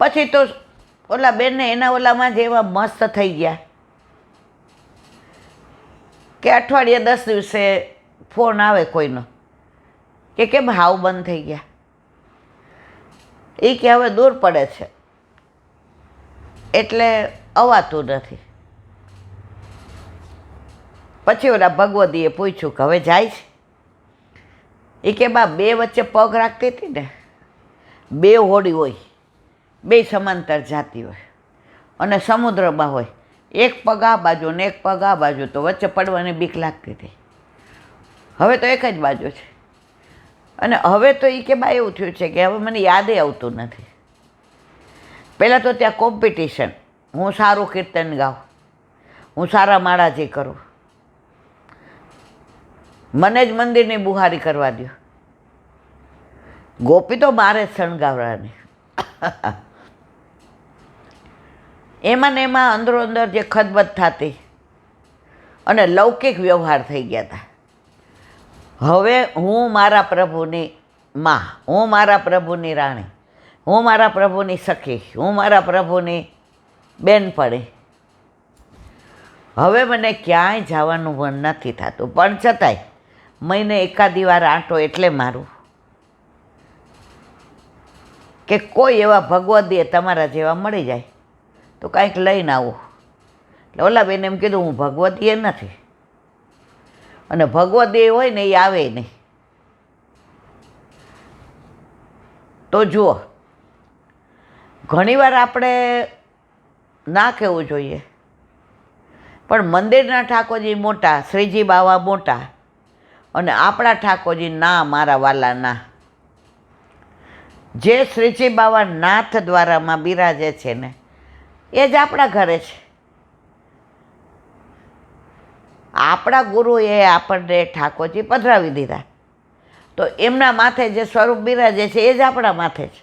પછી તો ઓલા બેનને એના ઓલામાં જ એવા મસ્ત થઈ ગયા કે અઠવાડિયે 10 દિવસે ફોન આવે કોઈનો કે કેમ હાવ બંધ થઈ ગયા. એ કે હવે દૂર પડે છે એટલે અવાતું નથી. પછી ઓલા ભગવતીએ પૂછ્યું કે હવે જાય છે? એ કે બા બે વચ્ચે પગ રાખતી હતી ને, બે હોડી હોય, બે સમાંતર જાતી હોય અને સમુદ્રમાં હોય, એક પગ આ બાજુ ને એક પગ આ બાજુ, તો વચ્ચે પડવાની બીક લાગતી હતી. હવે તો એક જ બાજુ છે. અને હવે તો એ કે બા એવું થયું છે કે હવે મને યાદે આવતું નથી. પહેલાં તો ત્યાં કોમ્પિટિશન, હું સારું કીર્તન ગાઉં, હું સારા માળાજી કરું, મને જ મંદિરની બુહારી કરવા દો. ગોપી તો મારે જ શણગાવવાની. એમાં ને એમાં અંદરો અંદર જે ખદબદ થતી અને લૌકિક વ્યવહાર થઈ ગયા હતા. હવે હું મારા પ્રભુની માં, હું મારા પ્રભુની રાણી, હું મારા પ્રભુની સખી, હું મારા પ્રભુની બેનપણી. હવે મને ક્યાંય જવાનું મન નથી થતું, પણ છતાંય મહિને એકાદી વાર આંટો એટલે મારું કે કોઈ એવા ભગવદીએ તમારા જેવા મળી જાય તો કાંઈક લઈને આવું. એટલે ઓલા બેન એમ કીધું હું ભગવદીએ નથી, અને ભગવદીએ હોય ને એ આવે નહીં. તો જુઓ, ઘણીવાર આપણે ના કહેવું જોઈએ, પણ મંદિરના ઠાકોરજી મોટા, શ્રીજી બાવા મોટા, અને આપણા ઠાકોરજી ના, મારા વાલા ના. જે શ્રીજી બાવા નાથ દ્વારામાં બિરાજે છે ને એ જ આપણા ઘરે છે. આપણા ગુરુએ આપણને ઠાકોરજી પધરાવી દીધા, તો એમના માથે જે સ્વરૂપ બિરાજે છે એ જ આપણા માથે છે.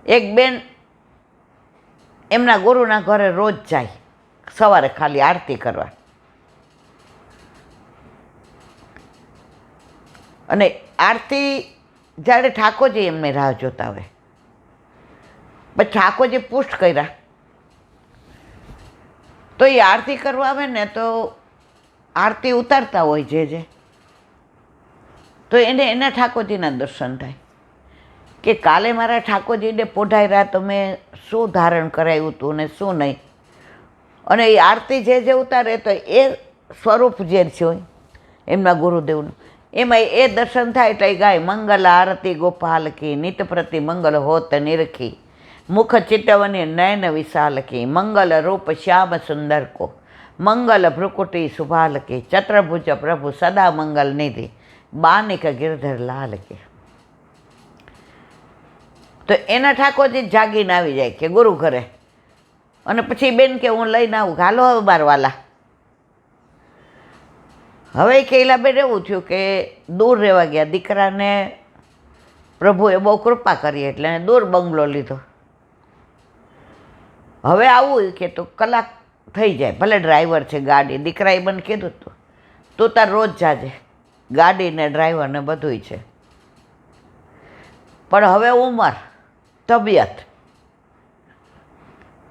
એક બેન એમના ગુરુના ઘરે રોજ જાય સવારે ખાલી આરતી કરવા, અને આરતી જ્યારે ઠાકોરજી એમને રાહ જોતા હોય, પછી ઠાકોરજી પુષ્ટ કર્યા તો એ આરતી કરવા આવે ને તો આરતી ઉતારતા હોય જે તો એને એના ઠાકોરજીના દર્શન થાય કે કાલે મારા ઠાકોરજીને પોઢાયરા, તમે શું ધારણ કરાવ્યું હતું ને શું નહીં. અને એ આરતી જે ઉતારે તો એ સ્વરૂપ જે છે એમના ગુરુદેવનું, એમાં એ દર્શન થાય એટલે એ ગાય મંગલ આરતી ગોપાલ કી, નિત પ્રતિ મંગલ હોત નિરખી, મુખ ચિતવની નયન વિશાલ કી, મંગલ રૂપ શ્યામ સુંદર કો, મંગલ ભ્રુકુટી સુભાલ કી, ચત્રભુજ પ્રભુ સદા મંગલ નિધિ, બાનિક ગિરધર લાલ કે. તો એના ઠાકોરજી જાગીને આવી જાય કે ગુરુ ઘરે, અને પછી બેન કે હું લઈને આવું, હાલો હવે બાર વાલા. હવે કેલા બેન એવું થયું કે દૂર રહેવા ગયા, દીકરાને પ્રભુએ બહુ કૃપા કરી એટલે એને દૂર બંગલો લીધો. હવે આવું કે તો કલાક થઈ જાય, ભલે ડ્રાઈવર છે ગાડી, દીકરાએ મને કીધું હતું તું તાર રોજ જાજે, ગાડી ને ડ્રાઈવર ને બધુંય છે. પણ હવે ઉંમર, તબિયત,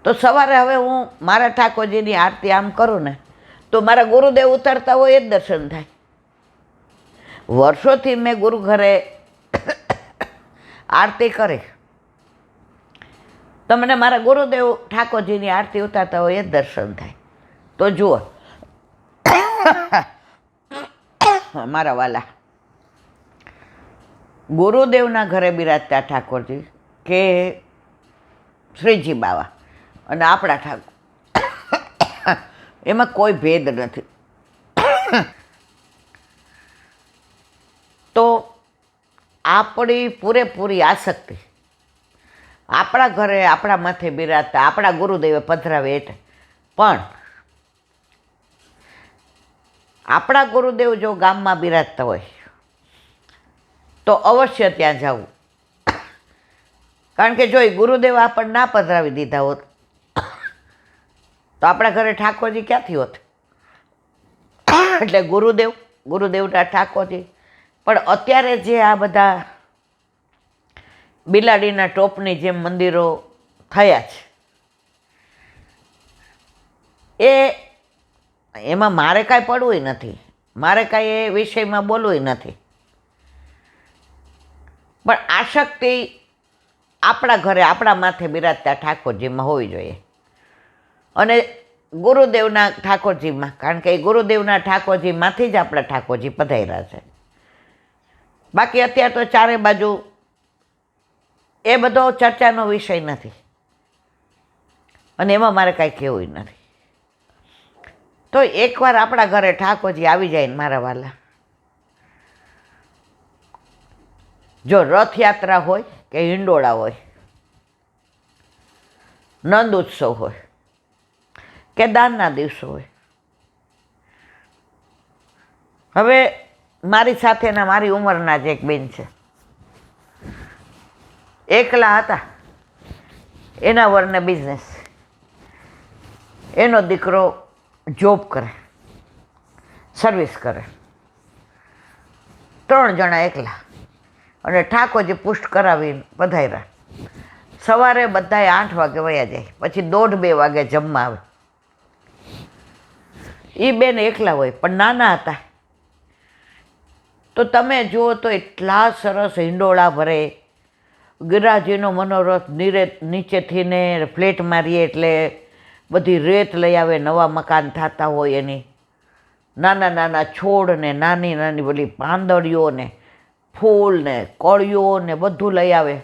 તો સવારે હવે હું મારા ઠાકોરજીની આરતી આમ કરું ને તો મારા ગુરુદેવ ઉતરતા હોય એ જ દર્શન થાય. વર્ષોથી મેં ગુરુ ઘરે આરતી કરી તો મને મારા ગુરુદેવ ઠાકોરજીની આરતી ઉતારતા હોય એ જ દર્શન થાય. તો જુઓ મારા વાલા, ગુરુદેવના ઘરે બિરાજતા ઠાકોરજી કે શ્રીજી બાવા અને આપણા ઠાકોર, એમાં કોઈ ભેદ નથી. તો આપણી પૂરેપૂરી આસક્તિ આપણા ઘરે આપણા માથે બિરાજતા આપણા ગુરુદેવે પધરાવે એટલે, પણ આપણા ગુરુદેવ જો ગામમાં બિરાજતા હોય તો અવશ્ય ત્યાં જવું. કારણ કે જો એ ગુરુદેવ આપણને ના પધરાવી દીધા હોત તો આપણા ઘરે ઠાકોરજી ક્યાંથી હોત. એટલે ગુરુદેવના ઠાકોરજી. પણ અત્યારે જે આ બધા બિલાડીના ટોપની જેમ મંદિરો થયા છે. એમાં મારે કાંઈ પડવું નથી, મારે કાંઈ એ વિષયમાં બોલવું નથી, પણ આસક્તિ આપણા ઘરે આપણા માથે બિરાજતા ઠાકોરજીમાં હોવી જોઈએ, અને ગુરુદેવના ઠાકોરજીમાં, કારણ કે એ ગુરુદેવના ઠાકોરજીમાંથી જ આપણા ઠાકોરજી પધાર્યા છે. બાકી અત્યારે તો ચારે બાજુ એ બધો ચર્ચાનો વિષય નથી, અને એમાં મારે કાંઈ કહેવું નથી. તો એકવાર આપણા ઘરે ઠાકોરજી આવી જાય ને મારા વાલા, જો રથયાત્રા હોય કે હિંડોળા હોય, નંદ ઉત્સવ હોય કે દાનના દિવસો હોય. હવે મારી સાથેના મારી ઉંમરના જ એક બેન છે, એકલા હતા, એના વરને બિઝનેસ, એનો દીકરો જોબ કરે, સર્વિસ કરે, 3 જણા એકલા, અને ઠાકોરજી પુષ્ટ કરાવીને પધાર્યા. સવારે બધાએ 8 વાગે વયા જાય, પછી 1:30-2 વાગે જમવા આવે. એ બેન એકલા હોય પણ નાના હતા. તો તમે જુઓ તો એટલા સરસ હિંડોળા ભરે, ગિરાજીનો મનોરથ નીચેથી ને ફ્લેટ મારીએ એટલે બધી રેત લઈ આવે, નવા મકાન થતા હોય એની, નાના નાના છોડ ને નાની નાની બધી પાંદડીઓ ને ફૂલ ને કળીઓ ને બધું લઈ આવે,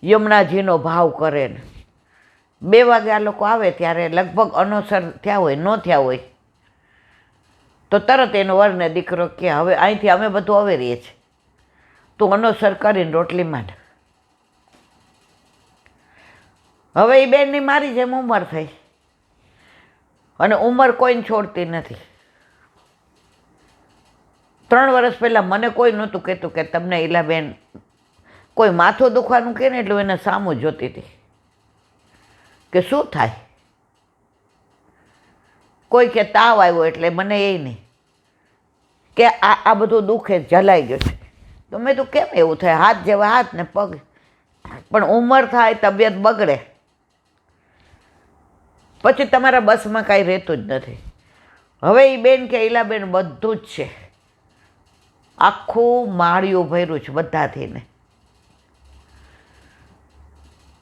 યમુનાજીનો ભાવ કરે ને 2 વાગે આ લોકો આવે ત્યારે લગભગ અનોસર થયા હોય, ન થયા હોય તો તરત એનો વરને દીકરો કે હવે અહીંથી અમે બધું અવેરીએ છીએ, તું અનોસર કરીને રોટલી માંડ. હવે એ બેનની મારી જેમ ઉંમર થઈ, અને ઉંમર કોઈને છોડતી નથી. 3 વર્ષ પહેલાં મને કોઈ નહોતું કહેતું કે તમને ઈલાબેન કોઈ માથું દુખવાનું કહે ને એટલે એને સામું જોતી હતી કે શું થાય. કોઈ કે તાવ આવ્યો એટલે મને એ નહીં કે આ બધું દુખે જલાઈ ગયું છે. તો મેં તો કેમ એવું થાય, હાથ જેવા હાથ ને પગ, પણ ઉંમર થાય તબિયત બગડે પછી તમારા બસમાં કાંઈ રહેતું જ નથી. હવે એ બેન કે ઈલાબેન બધું જ છે, આખું માળિયું ભર્યું છે બધાથી ને.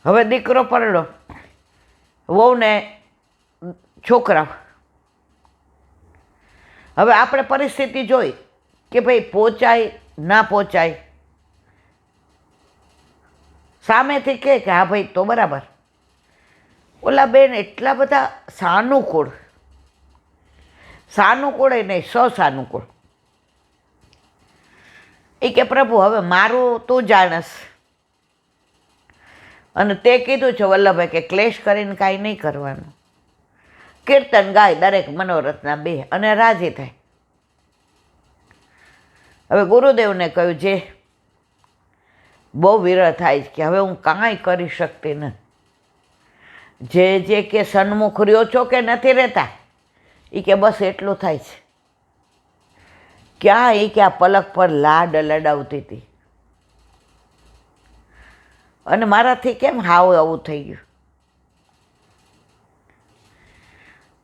હવે દીકરો પરણો, વહુને છોકરા. હવે આપણે પરિસ્થિતિ જોઈ કે ભાઈ પહોંચાય ના પહોંચાય, સામેથી કે હા ભાઈ તો બરાબર. ઓલા બેન એટલા બધા સાનુકૂળ એ નહીં, સાનુકૂળ. એ કે પ્રભુ હવે મારું તું જાણસ, અને તે કીધું છે વલ્લભભાઈ કે ક્લેશ કરીને કાંઈ નહીં કરવાનું, કીર્તન ગાય દરેક મનોરથના 2 અને રાજી થાય. હવે ગુરુદેવને કહ્યું જે બહુ વિરહ થાય કે હવે હું કાંઈ કરી શકતી નથી, જે કે સન્મુખ રહ્યો છો કે નથી રહેતા, એ કે બસ એટલું થાય છે. ક્યાં એ કે આ પલક પર લાડ લડાવતી હતી, અને મારાથી કેમ હાવ આવું થઈ ગયું.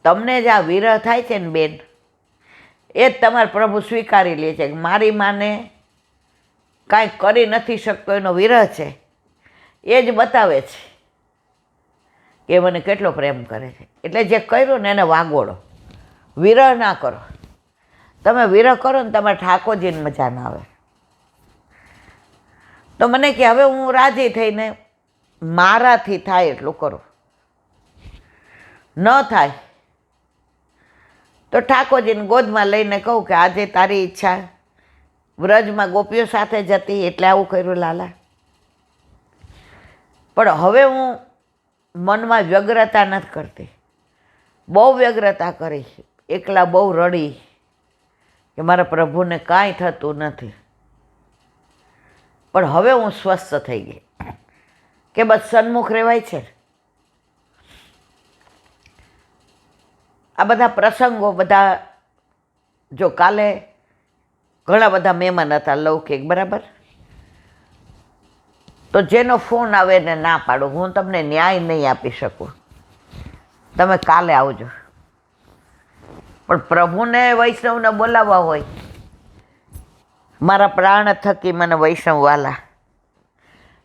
તમને જ આ વિરહ થાય છે ને બેન, એ જ તમારા પ્રભુ સ્વીકારી લે છે કે મારી માને કાંઈ કરી નથી શકતો એનો વિરહ છે, એ જ બતાવે છે કે મને કેટલો પ્રેમ કરે છે. એટલે જે કર્યું ને એને વાગોળો, વિરહ ના કરો. તમે વિરહ કરો ને તમારે ઠાકોરજીને મજા ના આવે. તો મને કે હવે હું રાજી થઈને મારાથી થાય એટલું કરું, ન થાય તો ઠાકોરજીને ગોદમાં લઈને કહું કે આજે તારી ઈચ્છા વ્રજમાં ગોપીઓ સાથે જતી એટલે આવું કર્યું લાલા. પણ હવે હું મનમાં વ્યગ્રતા નથી કરતી, બહુ વ્યગ્રતા કરી, એકલા બહુ રડી કે મારા પ્રભુને કાંઈ થતું નથી. પણ હવે હું સ્વસ્થ થઈ ગઈ કે બસ સન્મુખ રહેવાય છે. આ બધા પ્રસંગો બધા, જો કાલે ઘણા બધા મહેમાન હતા લૌકિક, બરાબર, તો જેનો ફોન આવે ને ના પાડો, હું તમને ન્યાય નહીં આપી શકું, તમે કાલે આવજો. પણ પ્રભુને વૈષ્ણવને બોલાવવા હોય, મારા પ્રાણ થકી મને વૈષ્ણવ વાલા,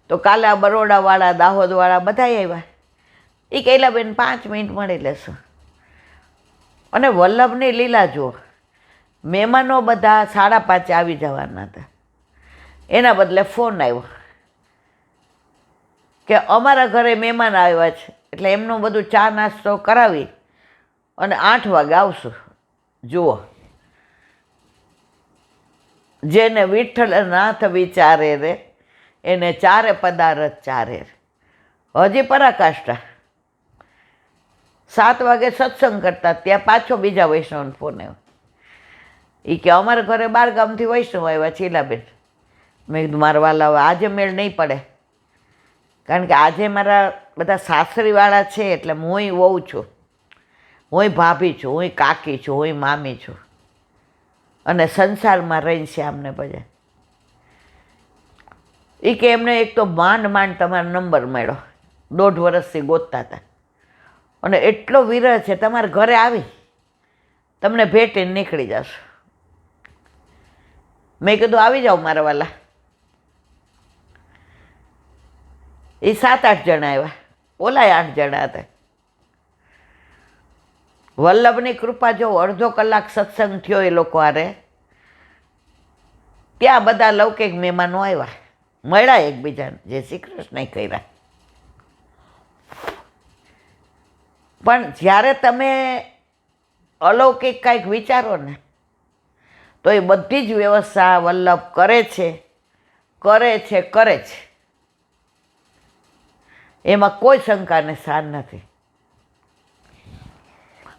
તો કાલે આ બરોડાવાળા, દાહોદવાળા બધા આવ્યા. એ કહેલા બેન 5 મિનિટ મળી લેશો. અને વલ્લભની લીલા જુઓ, મહેમાનો બધા 5:30 આવી જવાના હતા, એના બદલે ફોન આવ્યો કે અમારા ઘરે મહેમાન આવ્યા છે, એટલે એમનું બધું ચા નાસ્તો કરાવી અને 8 વાગે આવશું. જુઓ, જેને વિઠ્ઠલનાથ વિચારે રે એને ચારે પદાર્થ ચારે. હજી પરાકાષ્ઠા 7 વાગે સત્સંગ કરતા, ત્યાં પાછો બીજા વૈષ્ણવનો ફોન આવ્યો. એ કે અમારા ઘરે 12 ગામથી વૈષ્ણવ આવ્યા છે ઈલાબેન. મેં કીધું મારા વાલા, હવે આજે મેળ નહીં પડે, કારણ કે આજે મારા બધા સાસરીવાળા છે, એટલે હુંય વહુ છું, હુંય ભાભી છું, હુંય કાકી છું, હુંય મામી છું, અને સંસારમાં રહીને શ્યામને બધા. એ કે એમને એક તો માંડ તમારો નંબર મળ્યો, 1.5 વર્ષથી ગોતતા હતા, અને એટલો વિરહ છે, તમારા ઘરે આવી તમને ભેટીને નીકળી જશો. મેં કીધું આવી જાઓ મારા વાલા. એ 7-8 જણા આવ્યા, ઓલાય 8 જણા હતા. વલ્લભની કૃપા જો, અડધો કલાક સત્સંગ થયો એ લોકો હારે. ત્યાં બધા લૌકિક મહેમાનો આવ્યા, મળ્યા એકબીજાને, જય શ્રી કૃષ્ણ કર્યા. પણ જ્યારે તમે અલૌકિક કાંઈક વિચારો ને, તો એ બધી જ વ્યવસ્થા વલ્લભ કરે છે. એમાં કોઈ શંકાને સ્થાન નથી.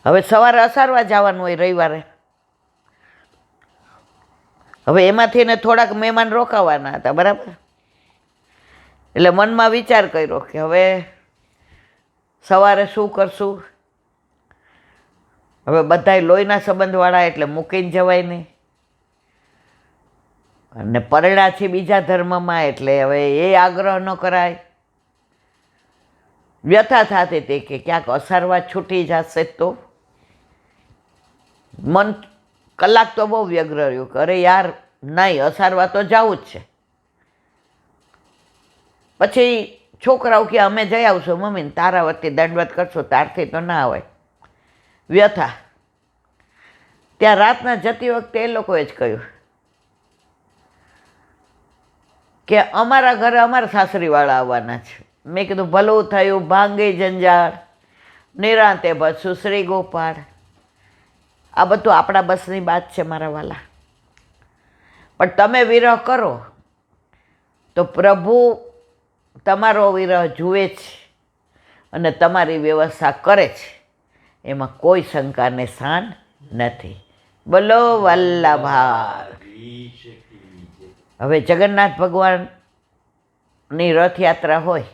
હવે સવારે અસારવા જવાનું હોય રવિવારે, હવે એમાંથી ને થોડાક મહેમાન રોકાવાના હતા, બરાબર. એટલે મનમાં વિચાર કર્યો કે હવે સવારે શું કરશું. હવે બધાય લોહીના સંબંધવાળા, એટલે મૂકીને જવાય નહીં, અને પરણા છે બીજા ધર્મમાં, એટલે હવે એ આગ્રહ ન કરાય. વ્યથા થતી હતી કે ક્યાંક અસારવા છૂટી જશે તો. મન કલાક તો બહુ વ્યગ્ર રહ્યું કે અરે યાર નહીં, અસારવા તો જવું જ છે. પછી છોકરાઓ કે અમે જઈ આવશું મમ્મીને, તારા વતી દંડવત કરશું, તારથી તો ના હોય. વ્યથા. ત્યાં રાતના જતી વખતે એ લોકોએ જ કહ્યું કે અમારા ઘરે અમારા સાસરીવાળા આવવાના છે. મેં કીધું ભલું થયું, ભાંગી જંજાળ, નિરાંતે બસું શ્રી ગોપાળ. આ બધું આપણા બસની વાત છે મારા વાલા. પણ તમે વિરહ કરો તો પ્રભુ તમારો વિરહ જુએ છે અને તમારી વ્યવસ્થા કરે છે, એમાં કોઈ શંકાને સ્થાન નથી. બોલો વલ્લભા. હવે જગન્નાથ ભગવાનની રથયાત્રા હોય